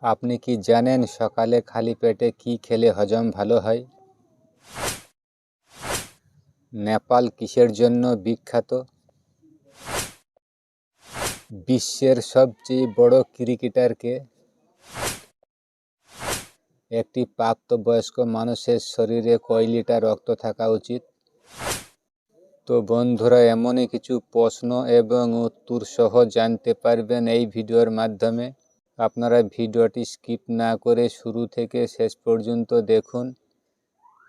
আপনি কি জানেন সকালে খালি পেটে কি খেলে হজম ভালো হয়? নেপাল কিসের জন্য বিখ্যাত? বিশ্বের সবচেয়ে বড় ক্রিকেটার কে? একটি প্রাপ্তবয়স্ক মানুষের শরীরে কয় লিটার রক্ত থাকা উচিত? তো বন্ধুরা, এমনই কিছু প্রশ্ন এবং উত্তর সহ জানতে পারবেন এই ভিডিওর মাধ্যমে। আপনারা ভিডিওটি স্কিপ না করে শুরু থেকে শেষ পর্যন্ত দেখুন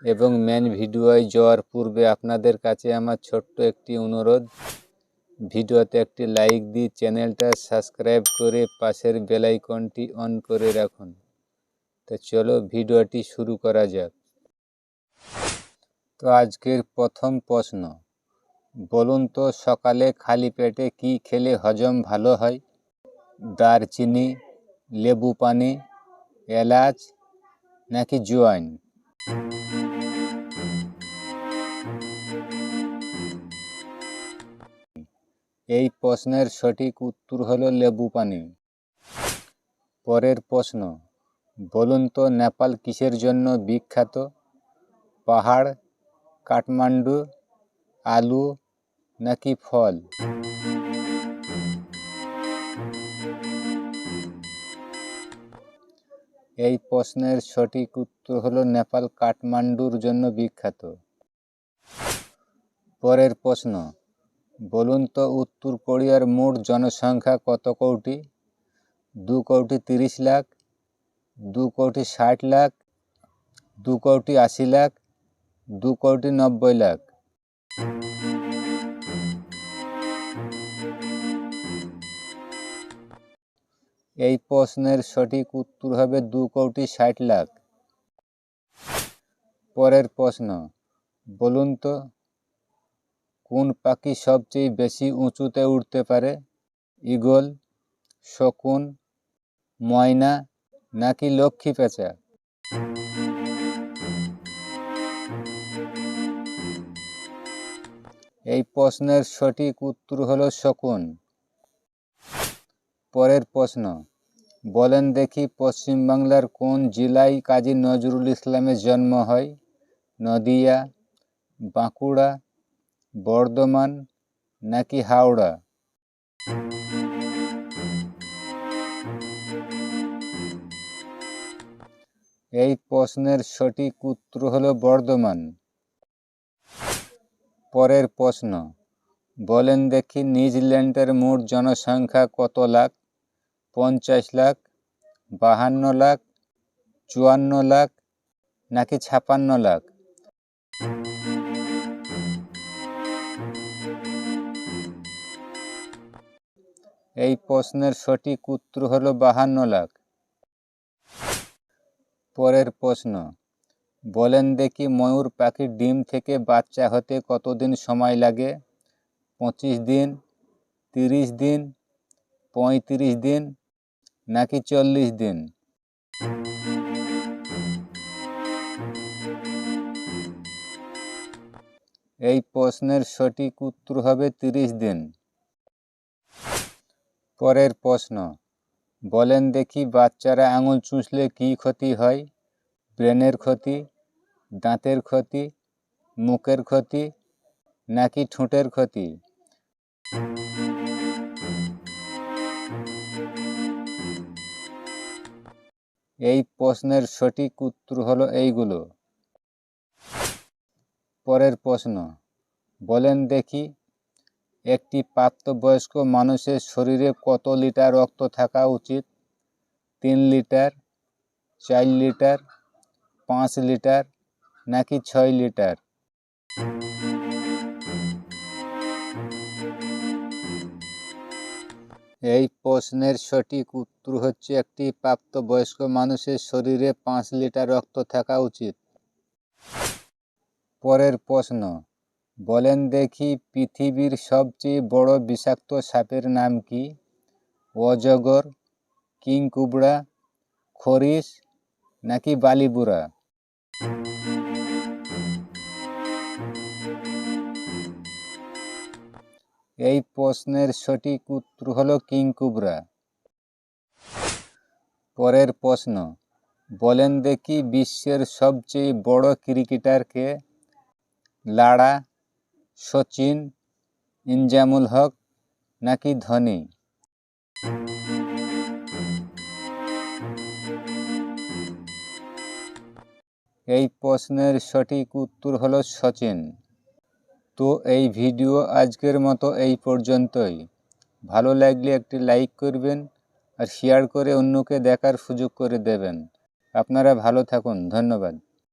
এবং মেন ভিডিওয় যাওয়ার পূর্বে আপনাদের কাছে আমার ছোট্ট একটি অনুরোধ, ভিডিওতে একটি লাইক দিয়ে চ্যানেলটা সাবস্ক্রাইব করে পাশের বেল আইকনটি অন করে রাখুন। তো চলো ভিডিওটি শুরু করা যাক। তো আজকের প্রথম প্রশ্ন, বলুন তো সকালে খালি পেটে কি খেলে হজম ভালো হয়? দারচিনি, লেবু পানি, এলাচ নাকি জোয়ান? এই প্রশ্নের সঠিক উত্তর হলো লেবু পানি। পরের প্রশ্ন, বলুন তো নেপাল কিসের জন্য বিখ্যাত? পাহাড়, কাঠমান্ডু, আলু নাকি ফল? এই প্রশ্নের সঠিক উত্তর হলো নেপাল কাঠমান্ডুর জন্য বিখ্যাত। পরের প্রশ্ন, বলুন তো উত্তর কোরিয়ার মোট জনসংখ্যা কত কোটি? 2,30,00,000, 2,60,00,000, 2,80,00,000, 2,90,00,000? এই প্রশ্নের সঠিক উত্তর হবে 2,60,00,000। পরের প্রশ্ন, বলুন তো কোন পাখি সবচেয়ে বেশি উঁচুতে উঠতে পারে? ঈগল, শকুন, ময়না নাকি লক্ষ্মী পেঁচা? এই প্রশ্নের সঠিক উত্তর হলো শকুন। পরের প্রশ্ন, বলেন দেখি পশ্চিমবাংলার কোন জেলায় কাজী নজরুল ইসলামের জন্ম হয়? নদিয়া, বাঁকুড়া, বর্ধমান নাকি হাওড়া? এই প্রশ্নের সঠিক উত্তর হলো বর্ধমান। পরের প্রশ্ন, বলেন দেখি নিউজিল্যান্ডের মোট জনসংখ্যা কত লাখ? 50 লাখ, 52 লাখ, 54 লাখ নাকি 56 লাখ? এই প্রশ্নের সঠিক উত্তর হলো 52 লাখ। পরের প্রশ্ন, বলেন দেখি ময়ূর পাখির ডিম থেকে বাচ্চা হতে কতদিন সময় লাগে? 25 দিন, 30 দিন, 35 দিন নাকি 40 দিন? এই প্রশ্নের সঠিক উত্তর হবে 30 দিন। পরের প্রশ্ন, বলেন দেখি বাচ্চারা আঙুল চুষলে কি ক্ষতি হয়? ব্রেনের ক্ষতি, দাঁতের ক্ষতি, মুখের ক্ষতি নাকি ঠোঁটের ক্ষতি? এই প্রশ্নের সঠিক উত্তর হলো এইগুলো। পরের প্রশ্ন, বলেন দেখি একটি প্রাপ্তবয়স্ক মানুষের শরীরে কত লিটার রক্ত থাকা উচিত? 3 লিটার, 4 লিটার, 5 লিটার নাকি 6 লিটার? এই প্রশ্নের সঠিক উত্তর হচ্ছে একটি প্রাপ্তবয়স্ক মানুষের শরীরে 5 লিটার রক্ত থাকা উচিত। পরের প্রশ্ন, বলেন দেখি পৃথিবীর সবচেয়ে বড় বিষাক্ত সাপের নাম কি? অজগর, কিংকুবরা, খরিস নাকি বালিবুরা? এই প্রশ্নের সঠিক উত্তর হলো কিংকুবরা। পরের প্রশ্ন, বলেন দেখি বিশ্বের সবচেয়ে বড় ক্রিকেটার কে? লাড়া, সচিন, ইনজামুল হক নাকি ধোনি? এই প্রশ্নের সঠিক উত্তর হলো সচিন। তো এই ভিডিও আজকের মতো এই পর্যন্তই। ভালো লাগলে একটি লাইক করবেন আর শেয়ার করে অন্যকে দেখার সুযোগ করে দেবেন। আপনারা ভালো থাকুন, ধন্যবাদ।